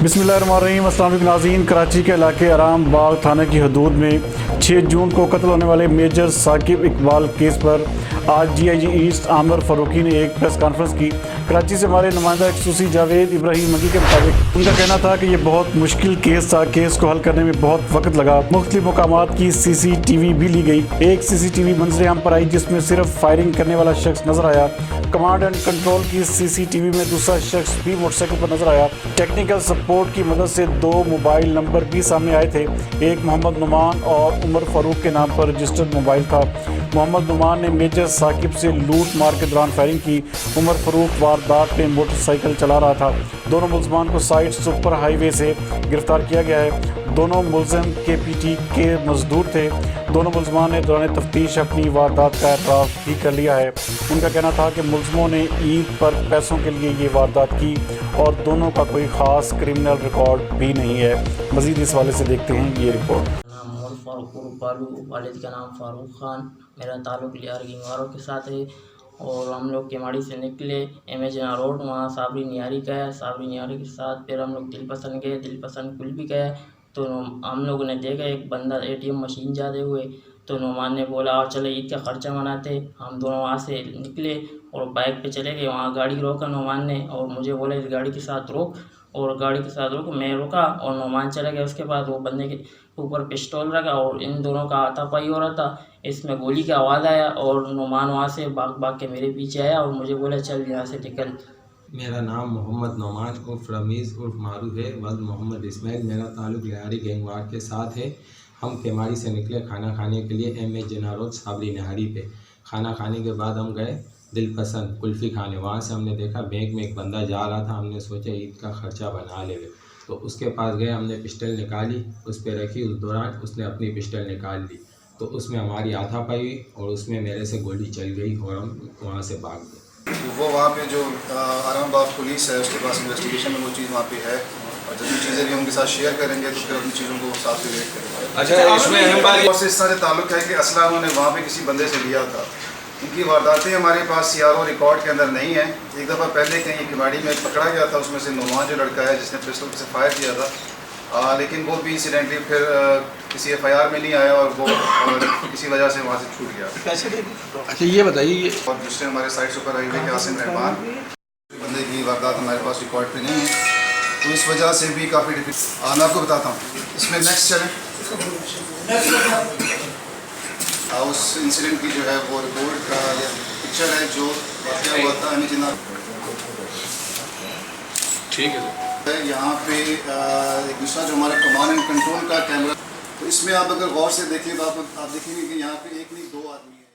बिस्मिल्लाहिर्रहमानिर्रहीम। अस्सलाम वालेकुम नाज़रीन। कराची के इलाके आराम बाग थाने की हदूद में 6 जून को कत्ल होने वाले मेजर साकिब इकबाल केस पर आज DIG ईस्ट आमिर फ़ारूकी ने एक प्रेस कॉन्फ्रेंस की। कराची से हमारे नुमाइंदा खसूसी जावेद इब्राहिम मगी के मुताबिक उनका कहना था कि ये बहुत मुश्किल केस था। केस को हल करने में बहुत वक्त लगा। मुख्तलिफ मकामात की CCTV भी ली गई। एक CCTV मंजर आम पर आई जिसमें सिर्फ फायरिंग करने वाला शख्स नजर आया। कमांड एंड कंट्रोल की CCTV में दूसरा शख्स भी मोटरसाइकिल पर नजर आया। टेक्निकल सपोर्ट की मदद से 2 मोबाइल नंबर भी सामने आए थे। एक मोहम्मद नुमान और उमर फारूक के नाम पर रजिस्टर्ड मोबाइल था। मोहम्मद नुमान ने मेजर साकिब से लूट मार के दौरान फायरिंग की। उमर फारूक वारदात में मोटरसाइकिल चला रहा था। दोनों मुलजमान को साइड सुपर हाईवे से गिरफ्तार किया गया है। दोनों मुलजम KPT के मजदूर थे। दोनों मुलजमान ने दौरान तफ्तीश अपनी वारदात का एतराफ़ भी कर लिया है। उनका कहना था कि मुलजमों ने ईद पर पैसों के लिए ये वारदात की और दोनों का कोई ख़ास क्रिमिनल रिकॉर्ड भी नहीं है। मज़ीद इस हवाले से देखते हैं ये रिपोर्ट। नाम मोहम्मद फारूक बालू, वालिद का नाम फारूक खान। मेरा ताल्लुक़ लियार गिंगवारों के साथ है और हम लोग केमाड़ी से निकले एमेजना रोड, वहाँ साबरी नियारी का है। साबरी नियारी के साथ फिर हम लोग दिलपसंद गए। दिलपसंद कुल भी गए तो हम लोगों ने देखा एक बंदा ATM मशीन जाते हुए, तो नुमान ने बोला और चले ईद का ख़र्चा मनाते। हम दोनों वहाँ से निकले और बाइक पे चले गए। वहाँ गाड़ी रोका नुमान ने और मुझे बोला इस गाड़ी के साथ रोक, और गाड़ी के साथ रोक। मैं रुका और नुमान चला गया। उसके बाद वो बंदे के ऊपर पिस्टल रखा और इन दोनों का हाथापाई हो रहा था। इसमें गोली का आवाज़ आया और नुमान वहाँ से भाग भाग के मेरे पीछे आया और मुझे बोला चल यहाँ से निकल। मेरा नाम मोहम्मद नौमान उर्फ रमीज़ उर्फ मारूफ है। वल्द मोहम्मद इस्माइल। मेरा ताल्लुक़ लिहारी गैंगवार के साथ है। हम केमाड़ी से निकले खाना खाने के लिए MA रोड साबरी नहारी पे। खाना खाने के बाद हम गए दिलपसंद कुल्फ़ी खाने। वहाँ से हमने देखा बैंक में एक बंदा जा रहा था। हमने सोचा ईद का ख़र्चा बना ले, तो उसके पास गए। हमने पिस्टल निकाली, उस पर रखी। उस दौरान उसने अपनी पिस्टल निकाल ली तो उसमें हमारी हाथापाई हुई और उसमें मेरे से गोली चल गई और हम वहाँ से भाग गए। वो वहाँ पे जो आराम बाग पुलिस है उसके पास इन्वेस्टिगेशन में वो चीज़ वहाँ पे है और जब ये चीज़ें भी उनके साथ शेयर करेंगे तो फिर अपनी चीज़ों को साथ से रेट करेंगे। अच्छा, इसमें अहम बात और इस तरह से ताल्लुक़ है कि असला उन्होंने वहाँ पे किसी बंदे से लिया था। इनकी वारदातें हमारे पास CRO रिकॉर्ड के अंदर नहीं है। एक दफ़ा पहले कहीं किमाड़ी में पकड़ा गया था, उसमें से नुमान जो लड़का है जिसने पिस्टल से फायर किया था, लेकिन वो भी इंसिडेंटली फिर किसी FIR में नहीं आया और वो किसी वजह से वहाँ से छूट गया। अच्छा, ये बताइए और दूसरे हमारे साइड सुपर हाईवे के आसिम रहमान बंदे की वारदात हमारे पास रिकॉर्ड पे नहीं है, तो इस वजह से भी काफ़ी डिफिकल्ट। मैं आपको बताता हूँ, इसमें नेक्स्ट चलें। उस इंसिडेंट की जो है वो रिपोर्ट का या पिक्चर है जो वाक़या हुआ था एमेजना। ठीक है सर। यहाँ पे एक दूसरा जो हमारा कमांड एंड कंट्रोल का कैमरा, तो इसमें आप अगर गौर से देखें तो आप देखेंगे कि यहाँ पे एक नहीं 2 आदमी हैं।